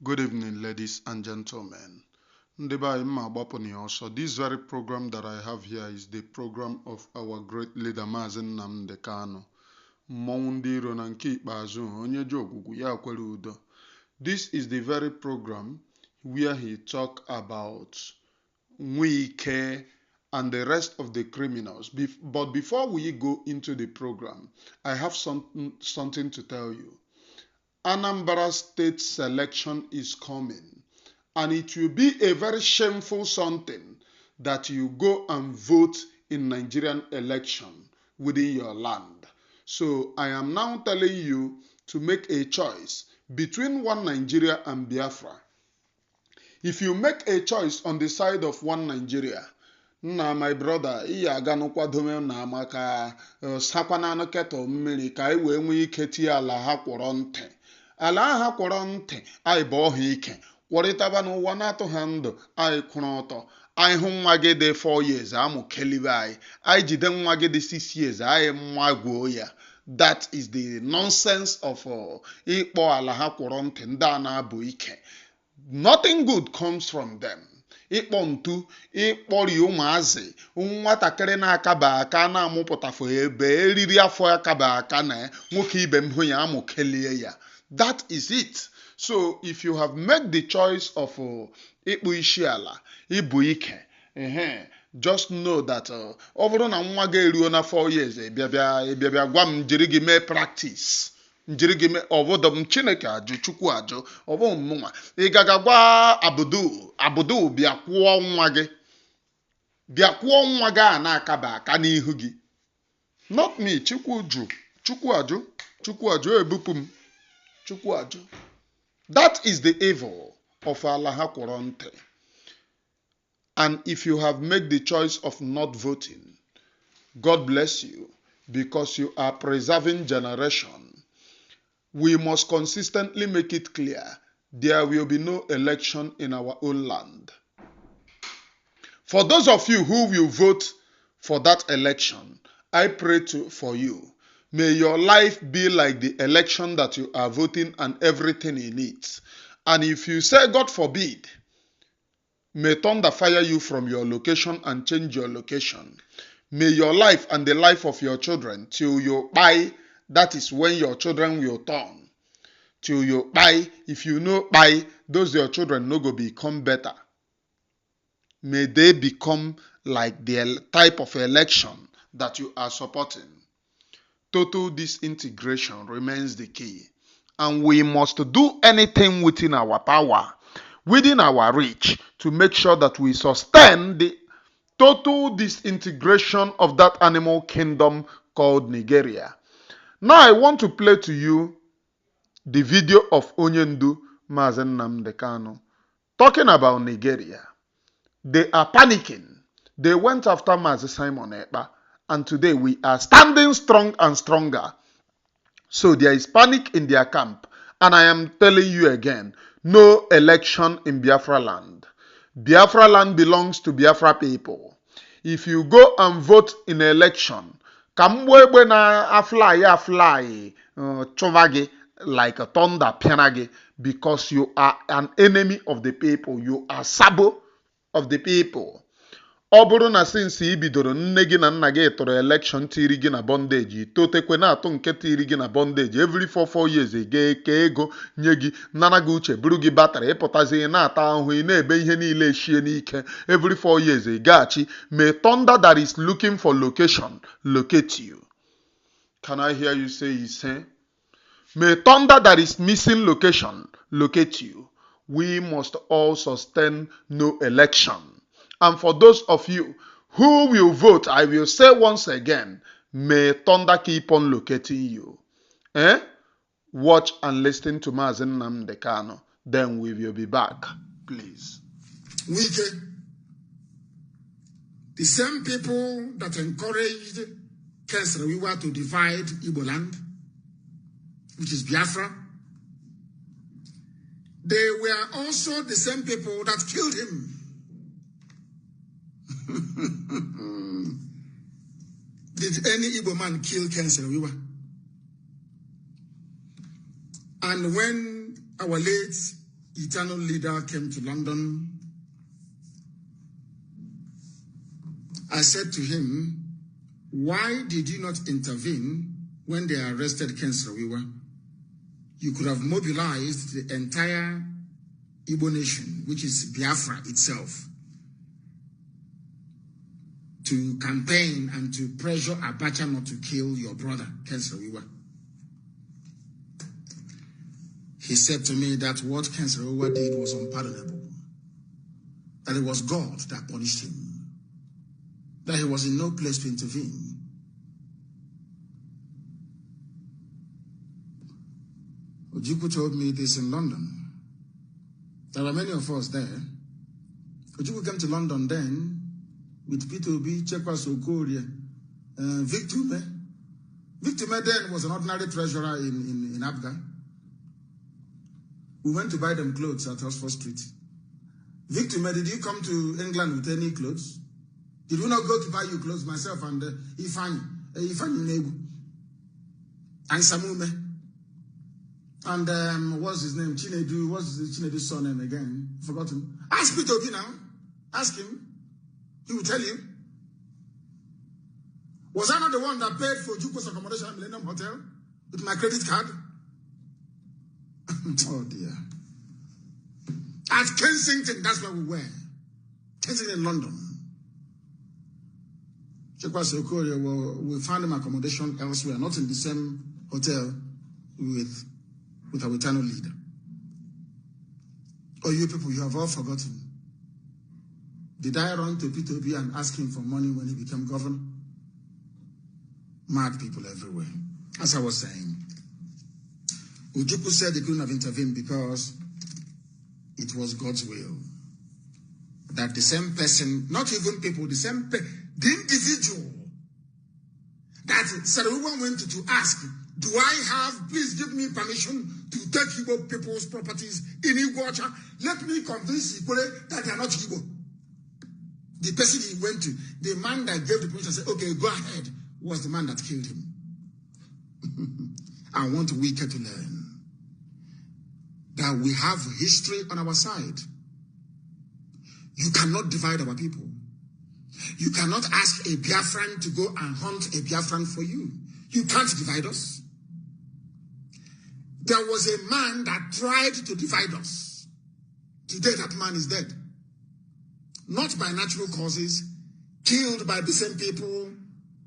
Good evening, ladies and gentlemen. This very program that I have here is the program of our great leader Mazi Nnamdi Kanu. This is the very program where he talk about ngwere and the rest of the criminals. But before we go into the program, I have something to tell you. Anambra State selection is coming, and it will be a very shameful something that you go and vote in Nigerian election within your land. So I am now telling you to make a choice between one Nigeria and Biafra. If you make a choice on the side of one Nigeria, nna my brother, iya aga n'ụkwadome na maka sakwana anụ kettle mmiri ka anyị wee nwee ike tie ala ha kwọrọ ntị. Ala ha kwọrọ ntị anyị bụ ọha ike kwọrịtaba n'ụwa na-atụ ha ndụ anyị kwụrụ ọtọ. Anyị hụ nwa gị dị 4 years amụ kelibe anyị jide nwa gị dị 6 years anyị mmagwuo ya. That is the nonsense of ịkpọ ala ha kwọrọ ntị ndị a na-abụ ike. Nothing good comes from them. Ịkpọ ntu, ịkpọri ụmụazị, nwatakịrị na-akaba aka na-amụpụtafụ ebe eriri afọ akaba aka na nwoke ibe m hụ ya amụ kelie ya. That is it. So if you have made the choice of ịkpụ isi ala, ịbụ ike, just know that ọ bụrụ na nwa gị eruo na 4 years bịa gwa m jiri gị mee practice. Njiri gị mee obodo m Chineke ajụ Chukwu ajụ ọ bụ mụnwa ị gaga gwa Abudu bịa kwụọ nwa gị a na-akaba aka n'ihu gị. Not me, Chukwu ajụ ebupụ m. Chukwu ajụ. That is the evil of ala ha kwọrọ ntị. And if you have made the choice of not voting, God bless you, because you are preserving generation. We must consistently make it clear there will be no election in our own land. For those of you who will vote for that election, I pray for you. May your life be like the election that you are voting and everything in it. And if you say, God forbid, may thunder fire you from your location and change your location. May your life and the life of your children till you buy. That is when your children will turn. Till you buy, if you know buy, those your children no go become better. May they become like the type of election that you are supporting. Total disintegration remains the key. And we must do anything within our power, within our reach, to make sure that we sustain the total disintegration of that animal kingdom called Nigeria. Now I want to play to you the video of Onyendu Mazi Nnamdi Kanu talking about Nigeria. They are panicking. They went after Mazi Simon Ekpa, and today we are standing strong and stronger. So there is panic in their camp, and I am telling you again, no election in Biafra land. Biafra land belongs to Biafra people. If you go and vote in election, kamwebe na fly chovage like a thunder pianage, because you are an enemy of the people. You are sabo of the people. Ọ bụrụ na since i bidoro nne gị na nna gị tụrụ election tiri gị na bondage, itotekwe na-atụ nke tiri gị na bondage every 4 years ga-eke ego nye gị nana gị uche buru gị batrị ịpụtazi na-ata ahụhụ ị na-ebe ihe niile eshie n'ike every 4 years gaghachi. May thunder that is looking for location locate you. Can I hear you say ise? May thunder that is missing location locate you. We must all sustain no election. And for those of you who will vote, I will say once again, may thunder keep on locating you. Watch and listen to Mazi Nnamdi Kanu. Then we will be back. Please. The same people that encouraged Kesrewiwa to divide Igbo land, which is Biafra, they were also the same people that killed him. Did any Igbo man kill Kesrewiwa? And when our late eternal leader came to London, I said to him, why did you not intervene when they arrested Ken Saro-Wiwa? You could have mobilized the entire Igbo nation, which is Biafra itself, to campaign and to pressure Abacha not to kill your brother, Ken Saro-Wiwa. He said to me that what Ken Saro-Wiwa did was unpardonable, that it was God that punished him, that he was in no place to intervene. Ojukwu told me this in London. There are many of us there. Ojukwu came to London then with Peter Obi, Chekwas Okorie, Victor Me. Victor Me then was an ordinary treasurer in Abga. We went to buy them clothes at Oxford Street. Victor Me, did you come to England with any clothes? Did we not go to buy you clothes, myself and Ifani Negu, and Samume? And what's his name? Chinedu. What's Chinedu's surname again? Forgotten. Ask Peter Obi now. Ask him. He will tell you. Was I not the one that paid for Juko's accommodation at Millennium Hotel with my credit card? Oh dear. At Kensington, that's where we were. Kensington in London. We found him accommodation elsewhere, not in the same hotel with our eternal leader. Oh, you people, you have all forgotten. Did I run to Peter Obi and ask him for money when he became governor? Mad people everywhere. As I was saying, Ojukwu said he couldn't have intervened because it was God's will. That the same person, not even people, the individual that Saro-Wiwa went to ask, do I have, please give me permission to take Igbo people's properties in Igbocha? Let me convince Igbo that they are not Igbo. The person he went to, the man that gave the permission said, okay, go ahead, was the man that killed him. I want Wike to learn that we have history on our side. You cannot divide our people. You cannot ask a Biafran to go and hunt a Biafran for you. You can't divide us. There was a man that tried to divide us. Today that man is dead. Not by natural causes, killed by the same people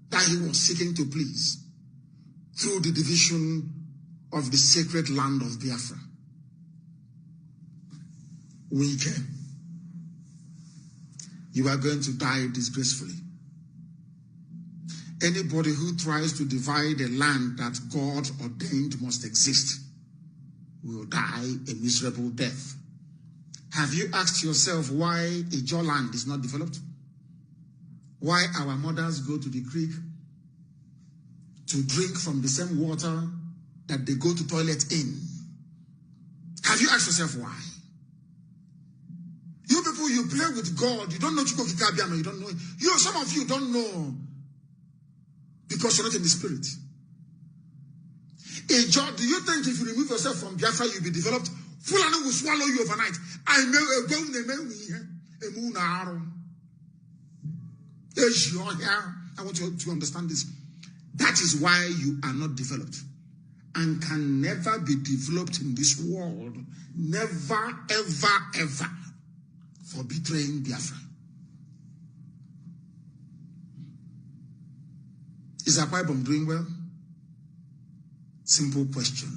that he was seeking to please through the division of the sacred land of Biafra. Wike, you are going to die disgracefully. Anybody who tries to divide a land that God ordained must exist will die a miserable death. Have you asked yourself why Ijaw land is not developed? Why our mothers go to the creek to drink from the same water that they go to toilet in? Have you asked yourself why? You people, you play with God. You don't know Chukwu Kikabiama. You don't know. Some of you don't know because you're not in the spirit. Ijaw, do you think if you remove yourself from Biafra, you'll be developed? Fulani will swallow you overnight. I want you to understand this. That is why you are not developed and can never be developed in this world. Never, ever, ever, for betraying Biafra. Is Akwa Ibom doing well? Simple question.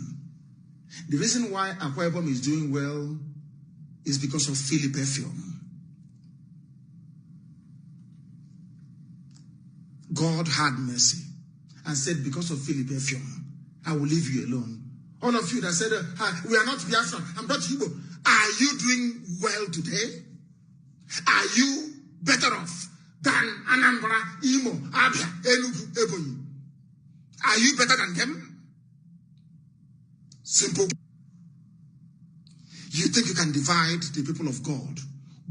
The reason why Akwa Ibom is doing well is because of Philip Effiong. God had mercy and said, because of Philip Effiong, I will leave you alone. All of you that said, we are not Biafra, I'm not Igbo. Are you doing well today? Are you better off than Anambra, Imo, Abia, Enugu, Ebonyi? Are you better than them? Simple. You think you can divide the people of God?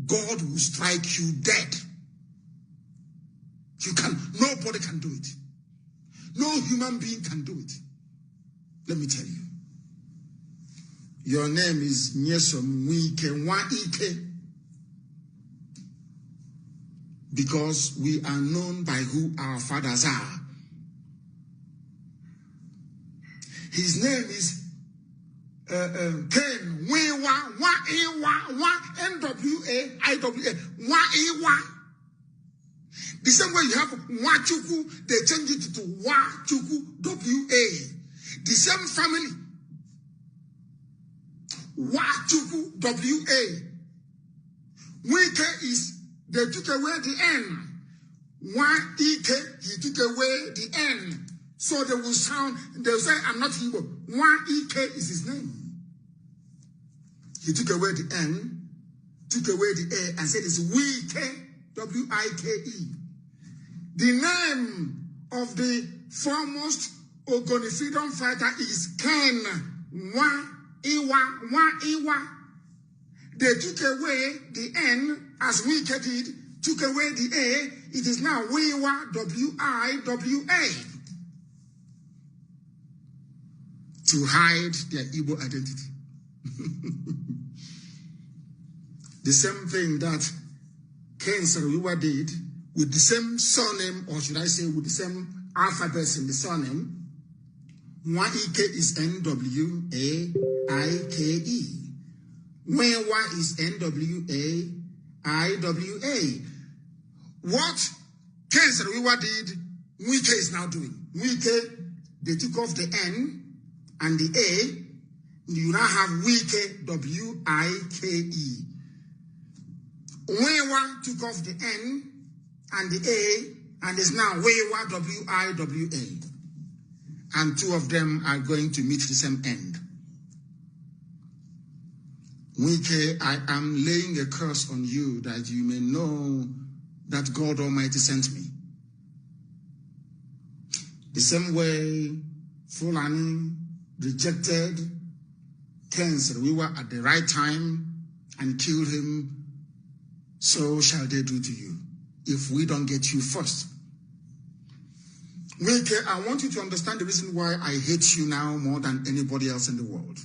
God will strike you dead. You can. Nobody can do it. No human being can do it. Let me tell you. Your name is Nyesom Wike Waike. Because we are known by who our fathers are. His name is Ken Wewa Wa Ewa Wa NWA IWA Wa Ewa. The same way you have Wachuku, they change it to Wachuku WA. The same family. Wachuku WA. Wike is, they took away the N. Wa-Ike, he took away the N. So they will sound, they will say, I'm not Igbo. Wa-Ike is his name. He took away the N, took away the A, and said it's Wike, W-I-K-E. The name of the foremost Ogoni freedom fighter is Ken Wa-Iwa, Wa-Iwa. They took away the N, as Wike did, took away the A, it is now Wiwa, W-I-W-A. To hide their Igbo identity. The same thing that Ken Sarawiwa did with the same surname, or should I say with the same alphabets in the surname. Waike is N-W-A-I-K-E. Wewa is N-W-A-I-W-A. What Ken Sarawiwa did, Wike is now doing. Wike, they took off the N and the A. You now have Wike, W-I-K-E. Wewa took off the N and the A, and is now Wewa, W-I-W-A. And two of them are going to meet the same end. Wike, I am laying a curse on you that you may know that God Almighty sent me. The same way Fulani rejected Ken Sarawiwa at the right time and killed him, so shall they do to you if we don't get you first. Wike, I want you to understand the reason why I hate you now more than anybody else in the world.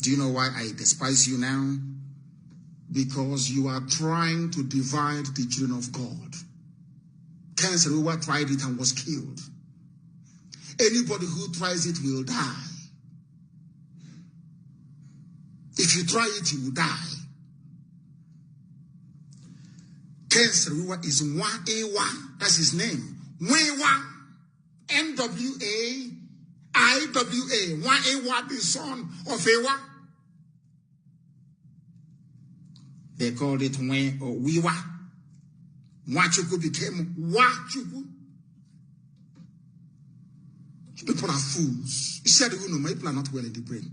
Do you know why I despise you now? Because you are trying to divide the children of God. Ken Sarawiwa tried it and was killed. Anybody who tries it will die. If you try it, you will die. Ken Sarawiwa is Wa-Ewa. That's his name. Wewa. N-W-A-I-W-A. Wa-Ewa, the son of Ewa. They called it We or Wiwa. Wachuku became Wachuku. People are fools. You said, you know, my people are not well in the brain.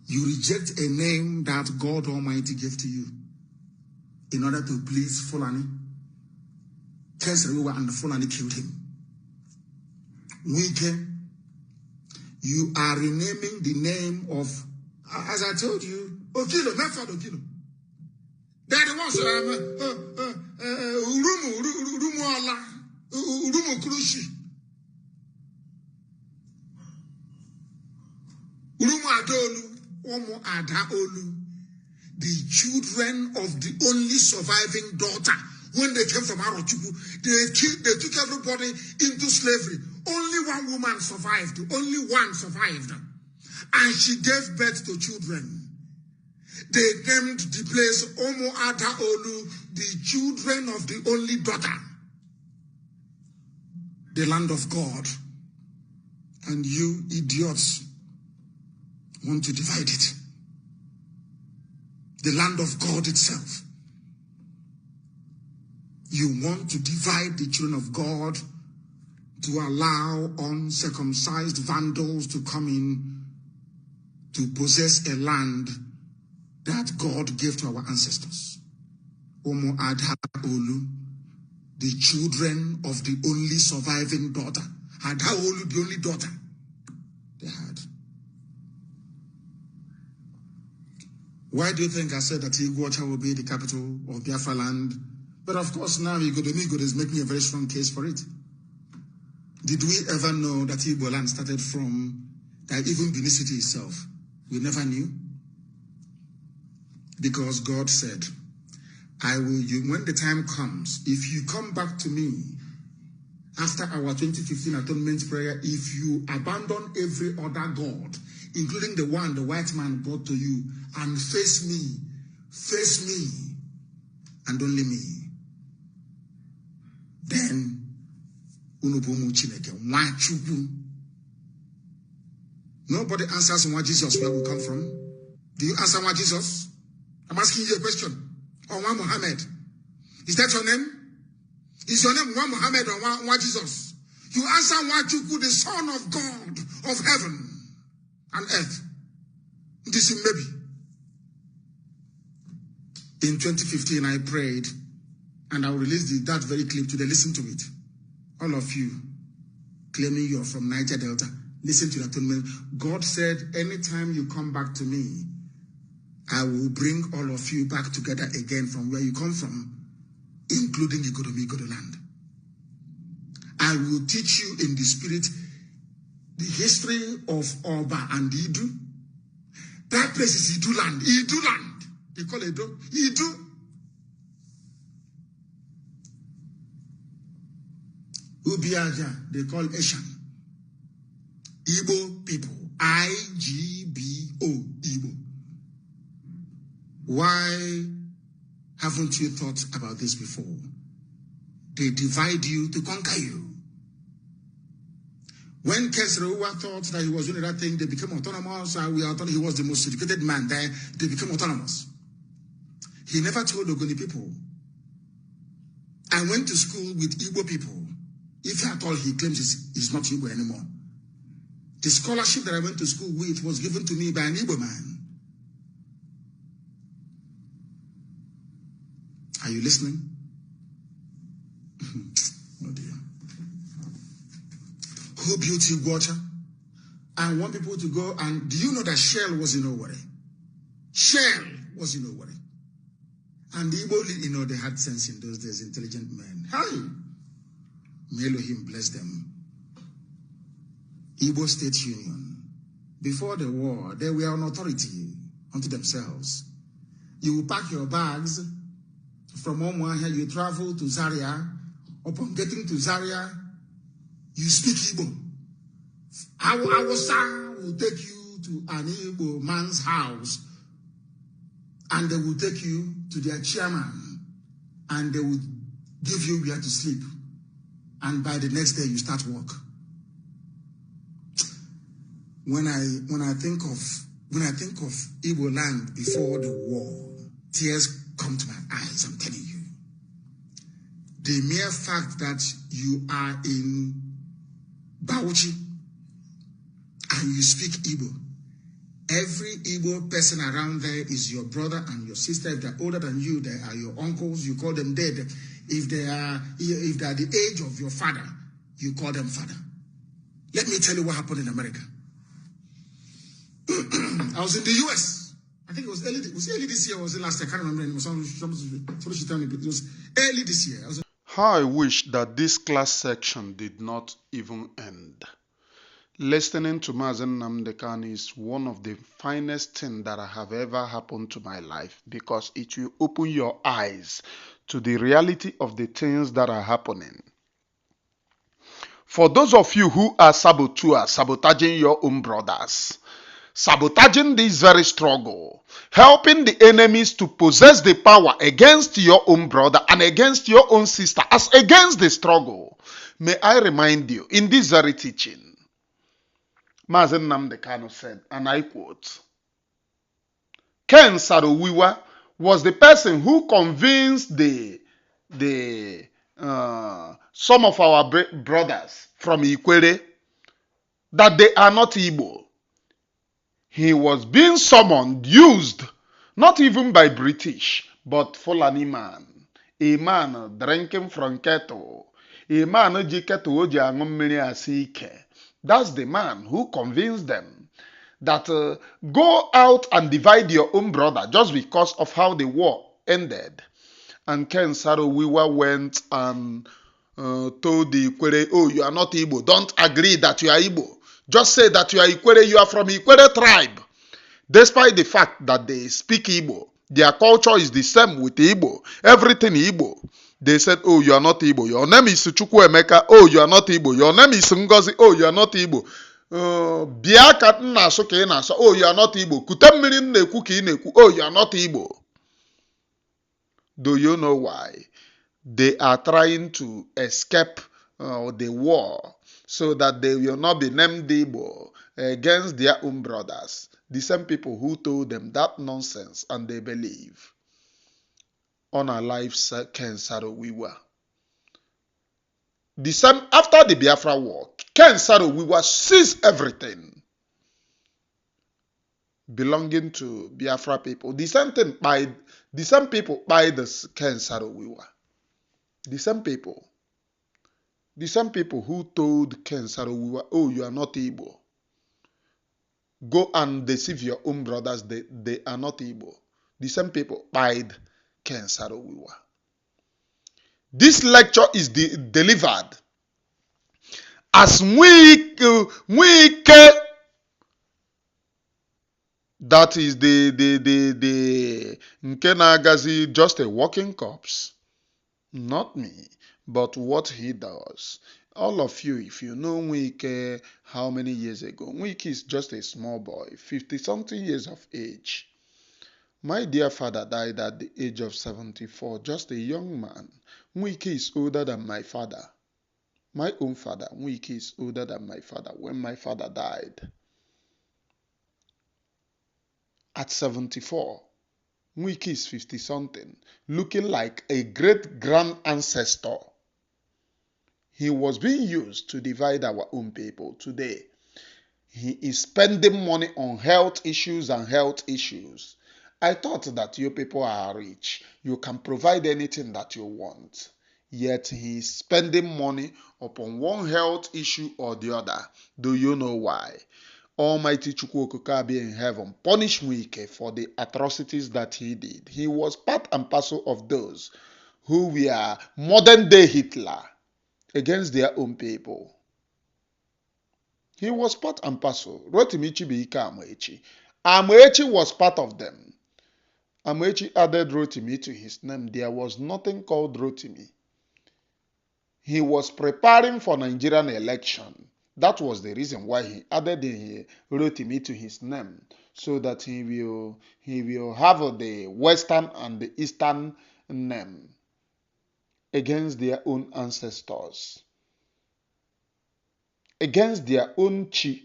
You reject a name that God Almighty gave to you in order to please Fulani. Ken Sarawiwa and the Fulani killed him. Wike, you are renaming the name of, as I told you, Okilo, Mefad Okilo. They're the ones Urumu Ala, Urumu Krushi, Urumu Adolu, Omo Adaolu, the children of the only surviving daughter. When they came from Arochukwu, they took everybody into slavery. Only one woman survived. Only one survived. And she gave birth to children. They named the place Omo Adaolu, the children of the only daughter. The land of God. And you idiots want to divide it. The land of God itself. You want to divide the children of God to allow uncircumcised vandals to come in to possess a land that God gave to our ancestors. Omo Adaolu, the children of the only surviving daughter. Adaolu, the only daughter they had. Why do you think I said that Iguacha will be the capital of Biafra land? But of course, now Igbo is making a very strong case for it. Did we ever know that Igbo land started from that even Benin City itself, we never knew. Because God said, when the time comes, if you come back to me after our 2015 atonement prayer, if you abandon every other God, including the one the white man brought to you, and face me, and only me, then unubomu chineke nwachukwu. Nobody answers why Jesus, where we come from. Do you answer why Jesus? I'm asking you a question. Or why Muhammad? Is that your name? Is your name why Muhammad or why Jesus? You answer why Chukwu, the Son of God of heaven and earth. This is maybe. In 2015, I prayed, and I will release that very clip today. Listen to it. All of you claiming you're from Niger Delta, listen to that atonement. God said, anytime you come back to me, I will bring all of you back together again from where you come from, including Igodomi land. I will teach you in the spirit the history of Oba and Idu. That place is Idu land. Idu land. They call it Idu. Ubiaja, they call Eshan. Igbo people. IGBO, Igbo. Why haven't you thought about this before? They divide you to conquer you. When Kesrewa thought that he was doing that thing, they became autonomous. He was the most educated man there. They became autonomous. He never told Ogoni people. I went to school with Igbo people. If at all he claims he's not Igbo anymore. The scholarship that I went to school with was given to me by an Igbo man. Are you listening? Oh dear. Who built water? I want people to go, and do you know that Shell was in Owerri? Shell was in Owerri. And the Igbo, they had sense in those days, intelligent men. Hi! May Elohim bless them. Igbo State Union. Before the war, they were an authority unto themselves. You will pack your bags from Omuahia, you travel to Zaria. Upon getting to Zaria, you speak Igbo. Awasa will take you to an Igbo man's house, and they will take you to their chairman, and they will give you where to sleep. And by the next day, you start work. When I think of Igbo land before the war, tears come to my eyes, I'm telling you. The mere fact that you are in Bauchi and you speak Igbo, every Igbo person around there is your brother and your sister. If they're older than you, they are your uncles. You call them dead. If they are the age of your father, you call them father. Let me tell you what happened in America. I was in the US. I think it was early this year, or was it last year? I can't remember. Somebody should tell me, but it was early this year. How I wish that this class section did not even end. Listening to Mazi Nnamdi Kanu is one of the finest things that have ever happened to my life, because it will open your eyes to the reality of the things that are happening. For those of you who are saboteurs, sabotaging your own brothers, sabotaging this very struggle, helping the enemies to possess the power against your own brother and against your own sister, as against the struggle, may I remind you, in this very teaching, Mazi Nnamdi Kanu said, and I quote, Ken Sarowiwa was the person who convinced some of our brothers from Ikwere that they are not Igbo. He was being summoned, used, not even by British, but Fulani man. A man drinking from kettle. A man ji kettle oji aṅụ mmiri asị ike. That's the man who convinced them that go out and divide your own brother just because of how the war ended. And Ken Sarowiwa went and told the Ikwere, oh, you are not Igbo. Don't agree that you are Igbo. Just say that you are Ikwere, you are from Ikwere tribe. Despite the fact that they speak Igbo, their culture is the same with Igbo. Everything Igbo. They said, oh, you are not Igbo. Your name is Chukwuemeka. Oh, you are not Igbo. Your name is Ngozi. Oh, you are not Igbo. Biaka na-asụ ka ị na-asụ. Oh, you are not Igbo. Kute mmiri na-ekwu ka ị na-ekwu. Oh, you are not Igbo. Do you know why? They are trying to escape the war so that they will not be named Igbo against their own brothers. The same people who told them that nonsense and they believe. Unalive Ken Saro-Wiwa. The same after the Biafra war, Ken Saro-Wiwa seized everything belonging to Biafra people. The same people by the Ken Saro-Wiwa. The same people who told Ken Saro-Wiwa, oh, you are not Igbo. Go and deceive your own brothers, they are not Igbo. The same people pied Ken Saro-Wiwa. This lecture is delivered as Mwike, that is the Nkenagazi, just a walking corpse. Not me, but what he does. All of you, if you know Nwike, how many years ago? Nwike is just a small boy, 50-something years of age. My dear father died at the age of 74, just a young man. Nwike is older than my father. My own father, Nwike, is older than my father when my father died. At 74, Nwike is 50-something, looking like a great-grand ancestor. He was being used to divide our own people. Today, he is spending money on health issues and health issues. I thought that you people are rich. You can provide anything that you want. Yet he is spending money upon one health issue or the other. Do you know why? Almighty Chukwuokikabi in heaven punished Nwike for the atrocities that he did. He was part and parcel of those who were modern day Hitler against their own people. He was part and parcel. Rotimi Chibuike Amaechi. Amaechi was part of them. Amaechi added Rotimi to his name. There was nothing called Rotimi. He was preparing for Nigerian election. That was the reason why he added Rotimi to his name, so that he will have the Western and the Eastern name against their own ancestors, against their own chi.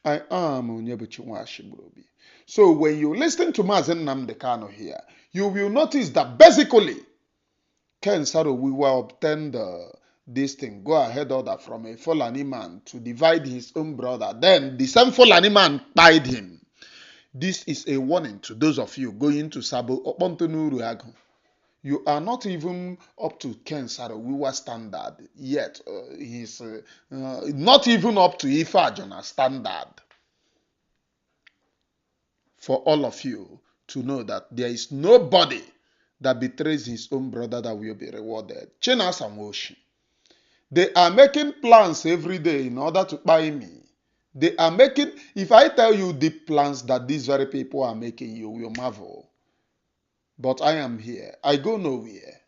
I am Onyebuchi Nwashibrobi. So when you listen to Mazi Nnamdi Kanu here, you will notice that basically Ken Saro-Wiwa obtained this thing, go ahead order from a Fulani man to divide his own brother. Then the same Fulani man tied him. This is a warning to those of you going to Sabo Opontonuruagu. You are not even up to Ken Saro-Wiwa standard yet. He's not even up to Ifa Jonah standard. For all of you to know that there is nobody that betrays his own brother that will be rewarded. Chinas and Woshi. They are making plans every day in order to buy me. They are making, if I tell you the plans that these very people are making, you will marvel. But I am here. I go nowhere.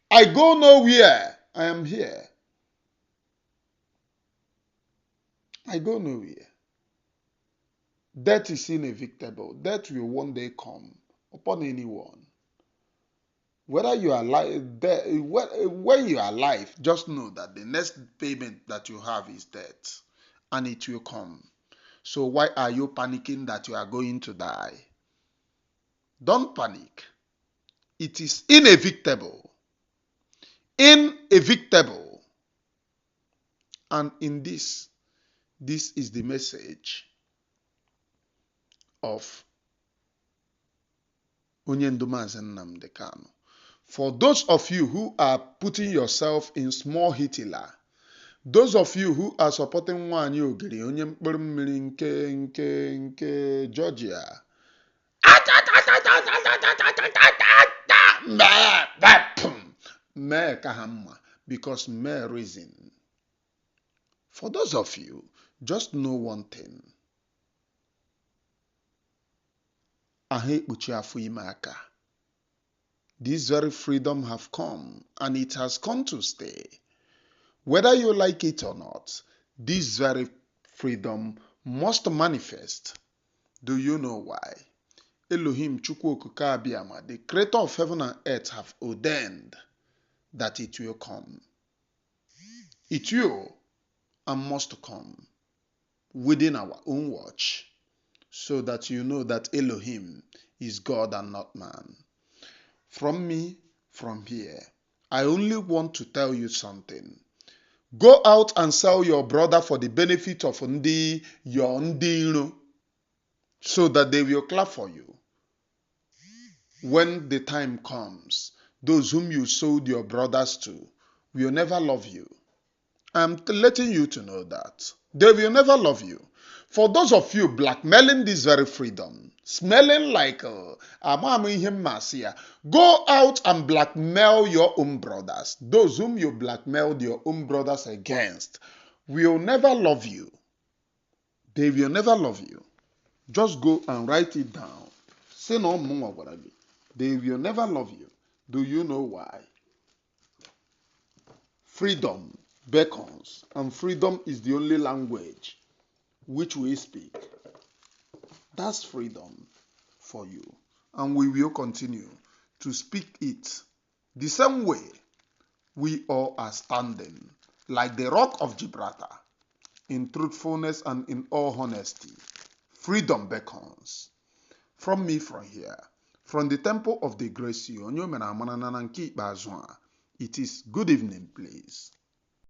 I go nowhere. I am here. I go nowhere. Death is inevitable. Death will one day come upon anyone. Whether you are alive, when you are alive, just know that the next payment that you have is death, and it will come. So why are you panicking that you are going to die? Don't panic. It is inevitable. Inevitable. And in this is the message of Onyendu Mazi Nnamdi Kanu. For those of you who are putting yourself in small Hitler, those of you who are supporting Nwanyi Ogiri, onye mkpụrụ mmiri nke Georgia, mee ka ha mma, because mee reason. For those of you, just know one thing. This very freedom have come, and it has come to stay. Whether you like it or not, this very freedom must manifest. Do you know why? Elohim Chukwu Okike Abiyama, the creator of heaven and earth, have ordained that it will come. It will and must come within our own watch, so that you know that Elohim is God and not man. From me, from here, I only want to tell you something. Go out and sell your brother for the benefit of your ndiro, so that they will clap for you. When the time comes, those whom you sold your brothers to will never love you. I'm letting you to know that. They will never love you. For those of you blackmailing this very freedom, smelling like go out and blackmail your own brothers. Those whom you blackmailed your own brothers against will never love you. They will never love you. Just go and write it down. Say no more. They will never love you. Do you know why? Freedom beckons, and freedom is the only language which we speak. That's freedom for you. And we will continue to speak it the same way we all are standing, like the rock of Gibraltar, in truthfulness and in all honesty. Freedom beckons. From me, from here, from the temple of the Gracie, it is good evening, please.